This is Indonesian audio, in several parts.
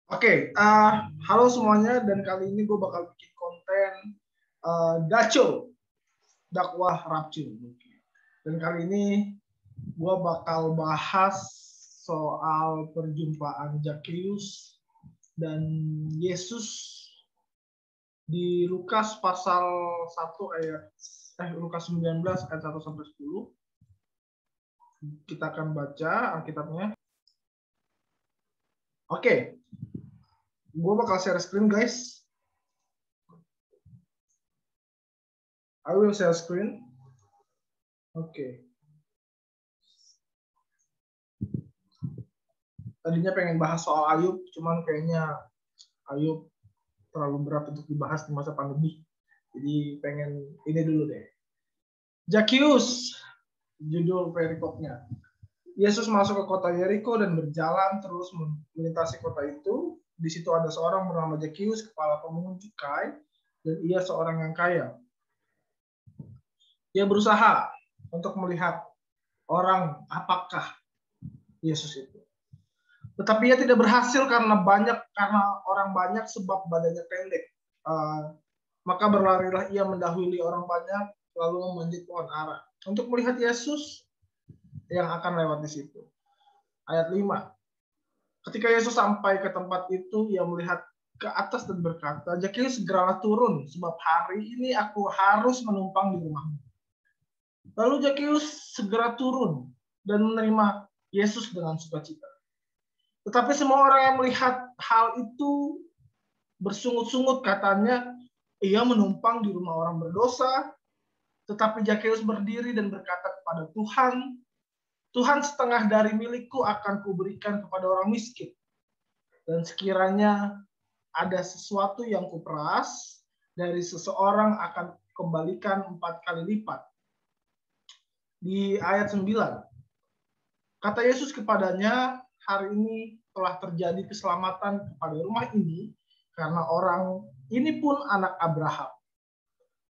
Halo semuanya, dan kali ini gue bakal bikin konten Daco, dakwah rapcun. Dan kali ini gue bakal bahas soal perjumpaan Zakheus dan Yesus di Lukas pasal 1 Lukas 19 ayat 1 sampai 10. Kita akan baca Alkitabnya. Gue bakal share screen, guys. I will share screen. Tadinya pengen bahas soal Ayub, cuman kayaknya Ayub terlalu berat untuk dibahas di masa pandemi. Jadi pengen ini dulu deh. Zakheus, judul perikopnya. Yesus masuk ke kota Yeriko dan berjalan terus melintasi kota itu. Di situ ada seorang bernama Zakheus, kepala pemungut cukai, dan ia seorang yang kaya. Dia berusaha untuk melihat apakah Yesus itu. Tetapi ia tidak berhasil karena orang banyak sebab badannya pendek. Maka berlarilah ia mendahului orang banyak, lalu memanjat pohon ara untuk melihat Yesus yang akan lewat di situ. Ayat 5. Ketika Yesus sampai ke tempat itu, ia melihat ke atas dan berkata, Zakheus, segeralah turun, sebab hari ini aku harus menumpang di rumahmu. Lalu Zakheus segera turun dan menerima Yesus dengan sukacita. Tetapi semua orang yang melihat hal itu bersungut-sungut, katanya, ia menumpang di rumah orang berdosa. Tetapi Zakheus berdiri dan berkata kepada Tuhan, Tuhan, setengah dari milikku akan kuberikan kepada orang miskin. Dan sekiranya ada sesuatu yang kuperas dari seseorang akan kembalikan 4 kali lipat. Di ayat 9, kata Yesus kepadanya, hari ini telah terjadi keselamatan kepada rumah ini, karena orang ini pun anak Abraham.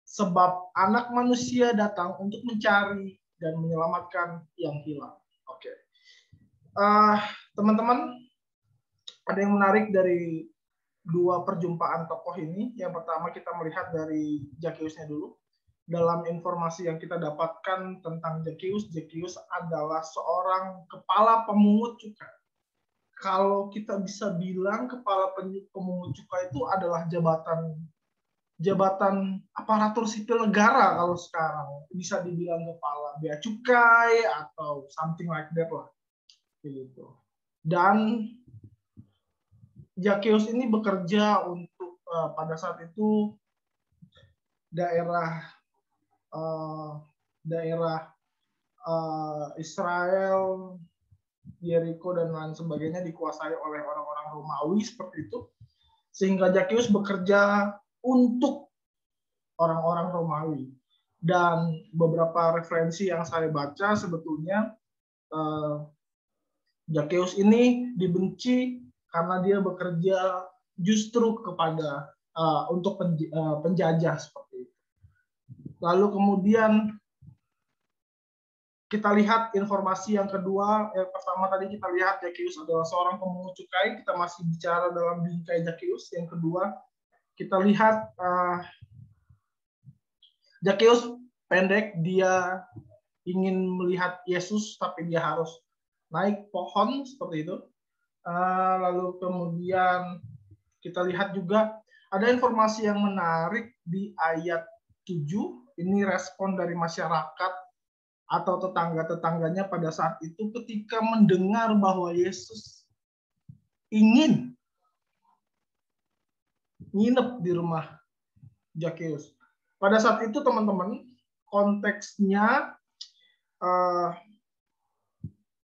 Sebab anak manusia datang untuk mencari dan menyelamatkan yang hilang. Teman-teman, ada yang menarik dari dua perjumpaan tokoh ini. Yang pertama kita melihat dari Zakheusnya dulu. Dalam informasi yang kita dapatkan tentang Zakheus adalah seorang kepala pemungut cukai. Kalau kita bisa bilang kepala pemungut cukai itu adalah jabatan aparatur sipil negara kalau sekarang. Bisa dibilang kepala bea cukai atau something like that lah. Gitu. Dan Zakheus ini bekerja untuk pada saat itu daerah Israel, Yeriko dan lain sebagainya dikuasai oleh orang-orang Romawi seperti itu, sehingga Zakheus bekerja untuk orang-orang Romawi. Dan beberapa referensi yang saya baca sebetulnya Zakheus ini dibenci karena dia bekerja justru kepada untuk penjajah seperti itu. Lalu kemudian kita lihat informasi yang kedua. Yang pertama tadi kita lihat Zakheus adalah seorang pemungut cukai. Kita masih bicara dalam bingkai Zakheus. Yang kedua kita lihat Zakheus pendek, dia ingin melihat Yesus tapi dia harus naik pohon seperti itu. Lalu kemudian kita lihat juga ada informasi yang menarik di ayat 7. Ini respon dari masyarakat atau tetangga-tetangganya pada saat itu ketika mendengar bahwa Yesus ingin nginep di rumah Zakheus. Pada saat itu teman-teman, konteksnya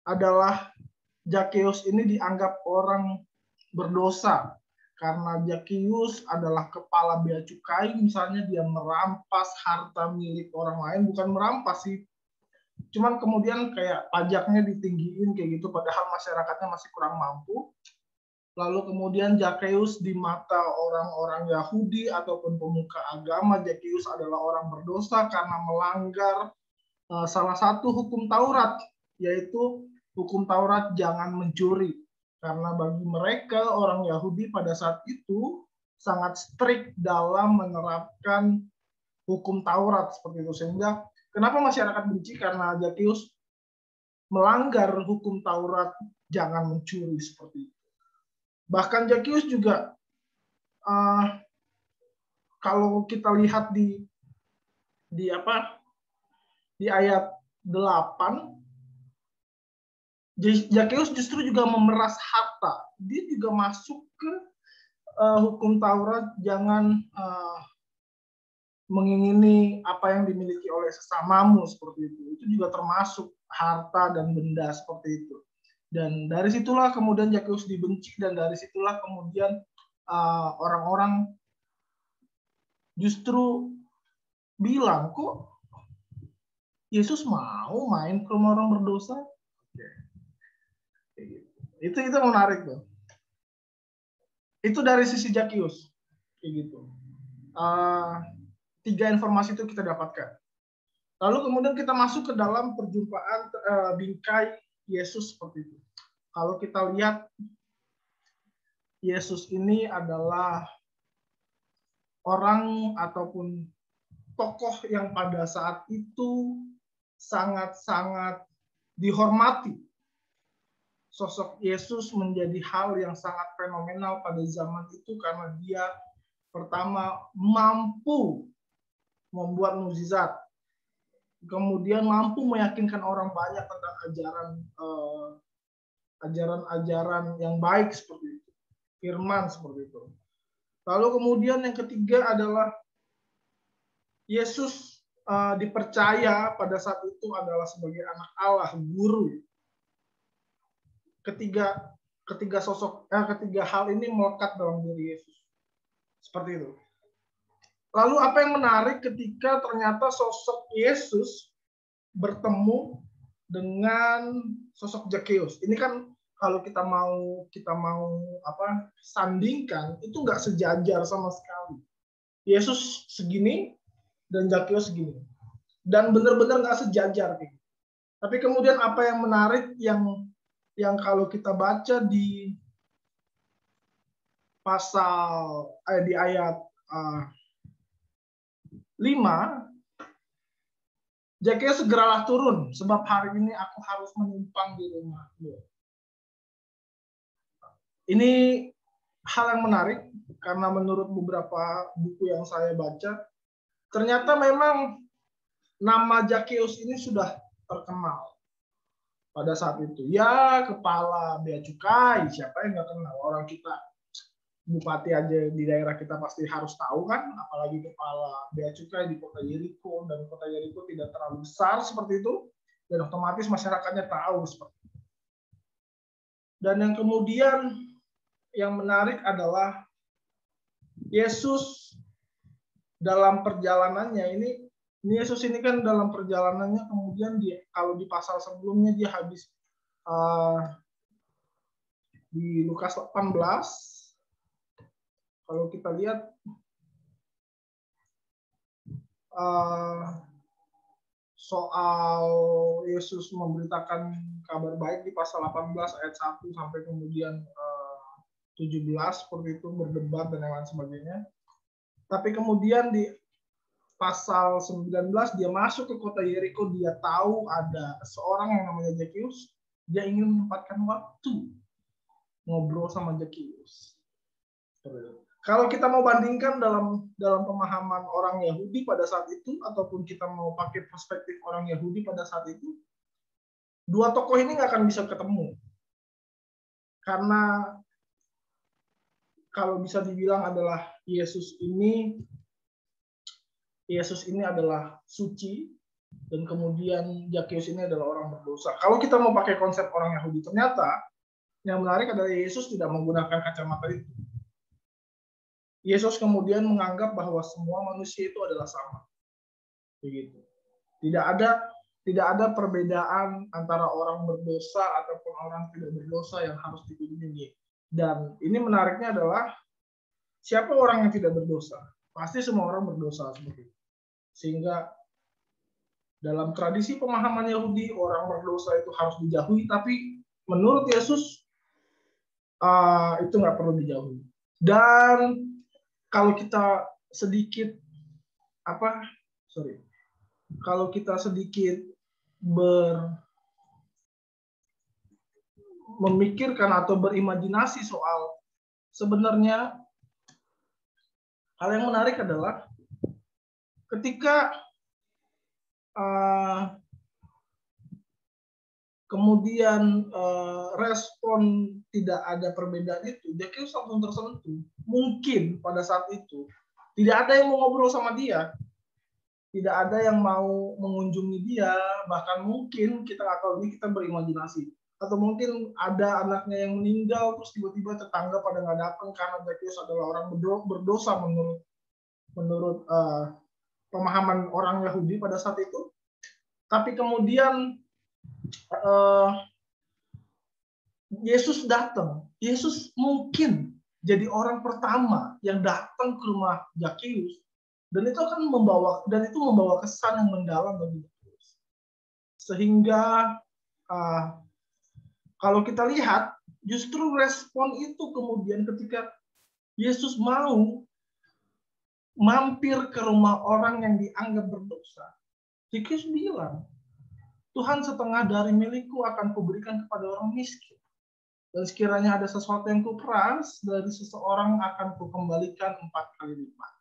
adalah Zakheus ini dianggap orang berdosa karena Zakheus adalah kepala bea cukai. Misalnya dia merampas harta milik orang lain, bukan merampas sih, cuman kemudian kayak pajaknya ditinggiin kayak gitu, padahal masyarakatnya masih kurang mampu. Lalu kemudian Zakheus di mata orang-orang Yahudi ataupun pemuka agama, Zakheus adalah orang berdosa karena melanggar salah satu hukum Taurat, yaitu hukum Taurat jangan mencuri. Karena bagi mereka orang Yahudi pada saat itu sangat strict dalam menerapkan hukum Taurat seperti itu. Sehingga kenapa masyarakat benci? Karena Zakheus melanggar hukum Taurat, jangan mencuri seperti itu. Bahkan Zakheus juga kalau kita lihat di ayat 8, Zakheus justru juga memeras harta. Dia juga masuk ke hukum Taurat, jangan mengingini apa yang dimiliki oleh sesamamu seperti itu. Itu juga termasuk harta dan benda seperti itu. Dan dari situlah kemudian Zakheus dibenci, dan dari situlah kemudian orang-orang justru bilang, kok Yesus mau main ke rumah orang berdosa? Itu menarik tuh. Itu dari sisi Zakheus, kayak gitu. 3 informasi itu kita dapatkan. Lalu kemudian kita masuk ke dalam perjumpaan bingkai Yesus seperti itu. Kalau kita lihat, Yesus ini adalah orang ataupun tokoh yang pada saat itu sangat-sangat dihormati. Sosok Yesus menjadi hal yang sangat fenomenal pada zaman itu karena dia pertama mampu membuat mukjizat, kemudian mampu meyakinkan orang banyak tentang ajaran-ajaran yang baik seperti itu, firman seperti itu. Lalu kemudian yang ketiga adalah Yesus dipercaya pada saat itu adalah sebagai anak Allah, guru. Ketiga hal ini melekat dalam diri Yesus. Seperti itu. Lalu apa yang menarik ketika ternyata sosok Yesus bertemu dengan sosok Zakheus. Ini kan kalau kita mau sandingkan, itu nggak sejajar sama sekali. Yesus segini dan Zakheus segini. Dan benar-benar nggak sejajar. Tapi kemudian apa yang menarik yang kalau kita baca di pasal di ayat 5, Zakheus segeralah turun sebab hari ini aku harus menumpang di rumahmu. Ini hal yang menarik karena menurut beberapa buku yang saya baca, ternyata memang nama Zakheus ini sudah terkenal pada saat itu. Ya, kepala bea cukai, siapa yang nggak kenal? Orang kita, bupati aja di daerah kita pasti harus tahu kan, apalagi kepala bea cukai di kota Yeriko, dan kota Yeriko tidak terlalu besar seperti itu, dan otomatis masyarakatnya tahu seperti itu. Dan yang kemudian yang menarik adalah Yesus dalam perjalanannya ini Yesus ini kan dalam perjalanannya kemudian kalau di pasal sebelumnya dia habis di Lukas 18, kalau kita lihat soal Yesus memberitakan kabar baik di pasal 18 ayat 1 sampai kemudian 17 seperti itu, berdebat dan lain sebagainya. Tapi kemudian di pasal 19 dia masuk ke kota Yeriko, dia tahu ada seorang yang namanya Zakheus, dia ingin menyempatkan waktu ngobrol sama Zakheus. Kalau kita mau bandingkan dalam pemahaman orang Yahudi pada saat itu, ataupun kita mau pakai perspektif orang Yahudi pada saat itu, dua tokoh ini nggak akan bisa ketemu. Karena kalau bisa dibilang adalah Yesus ini adalah suci, dan kemudian Zakheus ini adalah orang berdosa. Kalau kita mau pakai konsep orang Yahudi, ternyata yang menarik adalah Yesus tidak menggunakan kacamata itu. Yesus kemudian menganggap bahwa semua manusia itu adalah sama. Begitu. Tidak ada perbedaan antara orang berdosa ataupun orang tidak berdosa yang harus dikunjungi. Dan ini menariknya adalah siapa orang yang tidak berdosa? Pasti semua orang berdosa seperti itu. Sehingga dalam tradisi pemahaman Yahudi, orang berdosa itu harus dijauhi, tapi menurut Yesus itu nggak perlu dijauhi. Dan kalau kita sedikit kalau kita sedikit memikirkan atau berimajinasi soal sebenarnya hal yang menarik adalah ketika kemudian respon tidak ada perbedaan itu, Zakheus langsung tersentuh. Mungkin pada saat itu tidak ada yang mau ngobrol sama dia, tidak ada yang mau mengunjungi dia, bahkan mungkin kita nggak tahu, ini kita berimajinasi, atau mungkin ada anaknya yang meninggal terus tiba-tiba tetangga pada nggak datang karena Zakheus adalah orang berdosa menurut pemahaman orang Yahudi pada saat itu. Tapi kemudian Yesus datang. Yesus mungkin jadi orang pertama yang datang ke rumah Zakheus, dan itu membawa kesan yang mendalam bagi Zakheus. Sehingga kalau kita lihat, justru respon itu kemudian ketika Yesus mau mampir ke rumah orang yang dianggap berdosa, Zakheus bilang, Tuhan, setengah dari milikku akan kuberikan kepada orang miskin. Dan sekiranya ada sesuatu yang kuperas dari seseorang akan kukembalikan 4 kali lipat.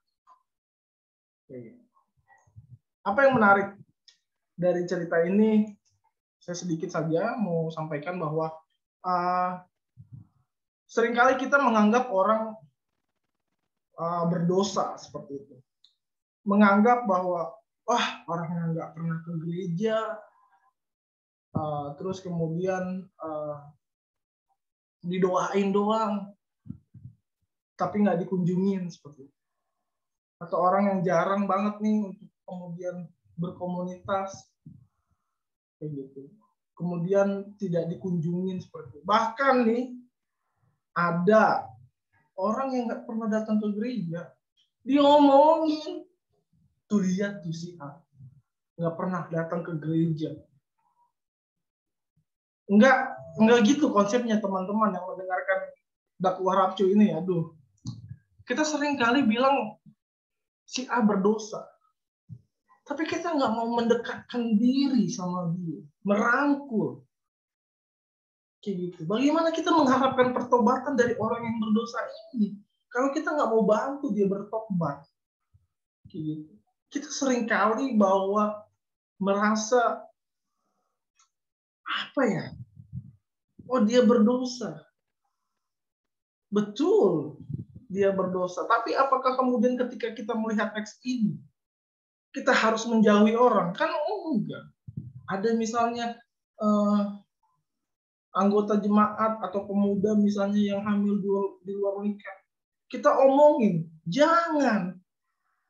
Apa yang menarik dari cerita ini, saya sedikit saja mau sampaikan bahwa seringkali kita menganggap orang berdosa seperti itu. Menganggap bahwa, orang yang nggak pernah ke gereja, terus kemudian didoain doang, tapi nggak dikunjungin seperti itu. Atau orang yang jarang banget nih untuk kemudian berkomunitas, kayak gitu. Kemudian tidak dikunjungin seperti itu. Bahkan nih, ada orang yang nggak pernah datang ke gereja, diomongin, tuh lihat tuh si A, nggak pernah datang ke gereja. Enggak gitu konsepnya teman-teman yang mendengarkan dakwah Rapcu ini. Aduh, kita sering kali bilang si A berdosa, tapi kita nggak mau mendekatkan diri sama dia, merangkul, kayak gitu. Bagaimana kita mengharapkan pertobatan dari orang yang berdosa ini kalau kita nggak mau bantu dia bertobat, kayak gitu. Kita sering kali merasa dia berdosa. Betul, dia berdosa. Tapi apakah kemudian ketika kita melihat teks ini, kita harus menjauhi orang? Kan enggak. Ada misalnya anggota jemaat atau pemuda misalnya yang hamil di luar nikah. Kita omongin, jangan.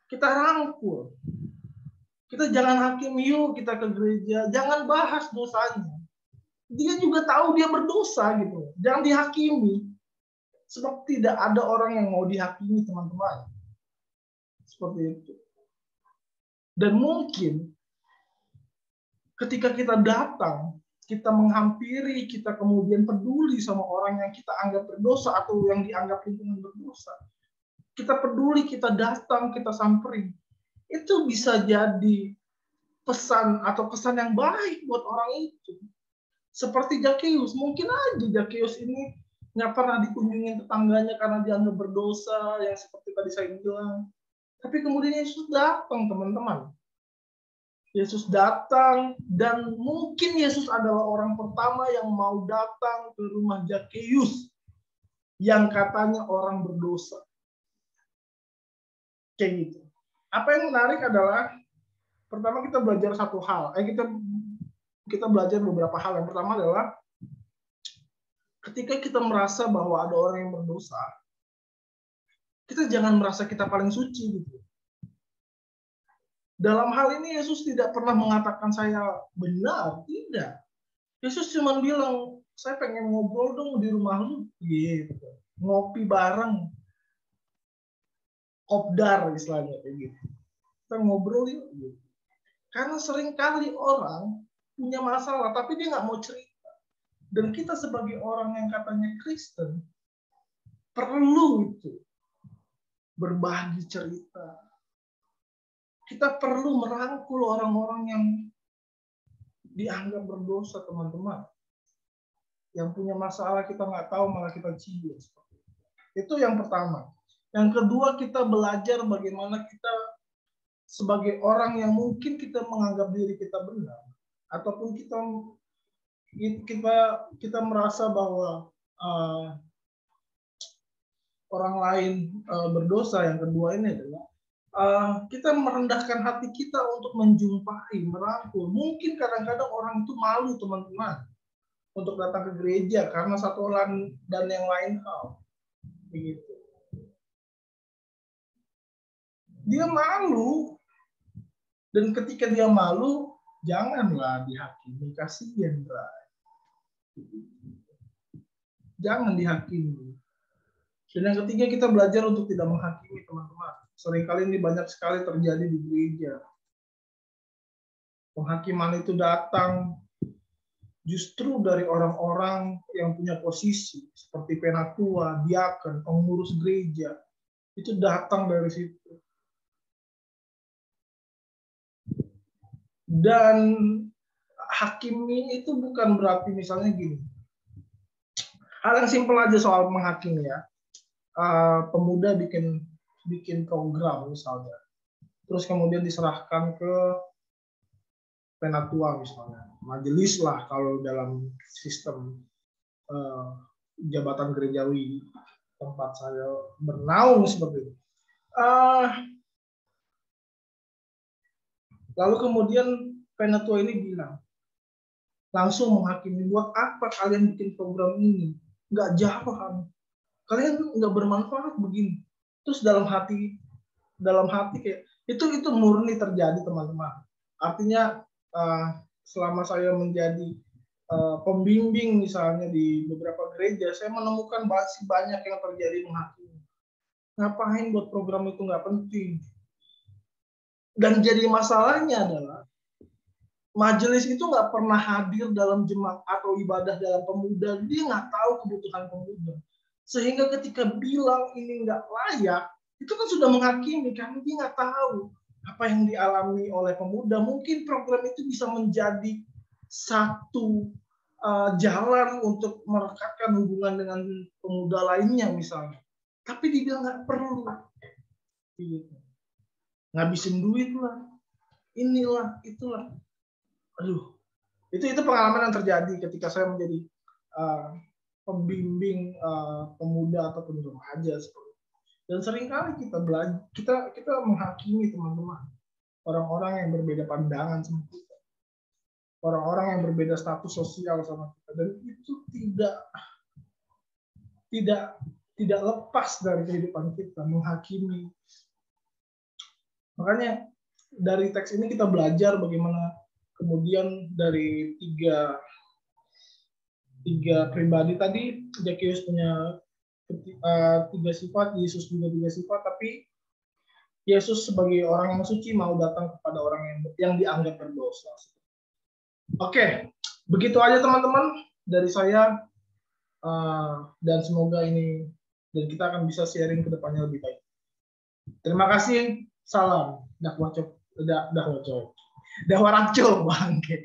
Kita rangkul. Kita jangan hakim, yuk kita ke gereja. Jangan bahas dosanya. Dia juga tahu dia berdosa gitu. Jangan dihakimi. Sebab tidak ada orang yang mau dihakimi, teman-teman. Seperti itu. Dan mungkin ketika kita datang, kita menghampiri, kita kemudian peduli sama orang yang kita anggap berdosa atau yang dianggap lingkungan berdosa. Kita peduli, kita datang, kita samperin. Itu bisa jadi pesan atau kesan yang baik buat orang itu. Seperti Zakheus, mungkin aja Zakheus ini nggak pernah dikunjungi tetangganya karena dianggap berdosa, yang seperti tadi saya bilang. Tapi kemudian Yesus datang, teman-teman. Yesus datang, dan mungkin Yesus adalah orang pertama yang mau datang ke rumah Zakheus yang katanya orang berdosa. Kayak gitu. Apa yang menarik adalah, pertama kita belajar satu hal. Kita belajar beberapa hal. Yang pertama adalah ketika kita merasa bahwa ada orang yang berdosa, kita jangan merasa kita paling suci gitu. Dalam hal ini Yesus tidak pernah mengatakan saya benar, tidak. Yesus cuma bilang, saya pengen ngobrol dong di rumah lu, gitu. Ngopi bareng, kopdar istilahnya kayak gitu. Kita ngobrol yuk, gitu. Karena seringkali orang punya masalah, tapi dia nggak mau cerita. Dan kita sebagai orang yang katanya Kristen, perlu itu berbagi cerita. Kita perlu merangkul orang-orang yang dianggap berdosa, teman-teman. Yang punya masalah kita nggak tahu, malah kita cium. Itu yang pertama. Yang kedua, kita belajar bagaimana kita sebagai orang yang mungkin kita menganggap diri kita benar, ataupun kita merasa bahwa orang lain berdosa. Yang kedua ini adalah kita merendahkan hati kita untuk menjumpai, merangkul. Mungkin kadang-kadang orang itu malu, teman-teman, untuk datang ke gereja karena satu dan yang lain hal. Begitu. Dia malu. Dan ketika dia malu, janganlah dihakimi, kasihan, Bray. Jangan dihakimi. Dan yang ketiga, kita belajar untuk tidak menghakimi, teman-teman. Seringkali ini banyak sekali terjadi di gereja. Penghakiman itu datang justru dari orang-orang yang punya posisi, seperti penatua, diakon, pengurus gereja. Itu datang dari situ. Dan hakimi itu bukan berarti misalnya gini. Hal yang simpel aja soal menghakimi ya. Pemuda bikin program misalnya. Terus kemudian diserahkan ke penatua misalnya. Majelis lah kalau dalam sistem jabatan gerejawi tempat saya bernaung seperti itu. Lalu kemudian penatua ini bilang, langsung menghakimi, buat apa kalian bikin program ini? Nggak jalan. Kalian nggak bermanfaat begini. Terus dalam hati kayak itu murni terjadi, teman-teman. Artinya selama saya menjadi pembimbing misalnya di beberapa gereja, saya menemukan masih banyak yang terjadi menghakimi. Ngapain buat program itu nggak penting? Dan jadi masalahnya adalah majelis itu nggak pernah hadir dalam jemaat atau ibadah dalam pemuda. Dia nggak tahu kebutuhan pemuda. Sehingga ketika bilang ini nggak layak, itu kan sudah menghakimi, karena dia nggak tahu apa yang dialami oleh pemuda. Mungkin program itu bisa menjadi satu jalan untuk merekatkan hubungan dengan pemuda lainnya misalnya. Tapi dia nggak perlu. Ngabisin duit lah, inilah, itulah. Aduh, itu pengalaman yang terjadi ketika saya menjadi pembimbing pemuda ataupun remaja seperti itu. Dan seringkali kita menghakimi, teman-teman, orang-orang yang berbeda pandangan sama kita, orang-orang yang berbeda status sosial sama kita, dan itu tidak lepas dari kehidupan kita menghakimi. Makanya dari teks ini kita belajar bagaimana kemudian dari tiga pribadi tadi, Zakheus punya 3 sifat, Yesus juga 3 sifat, tapi Yesus sebagai orang yang suci mau datang kepada orang yang dianggap berdosa. Oke, begitu aja teman-teman dari saya, dan semoga ini dan kita akan bisa sharing ke depannya lebih baik. Terima kasih. Salam. Dah waco, bangke.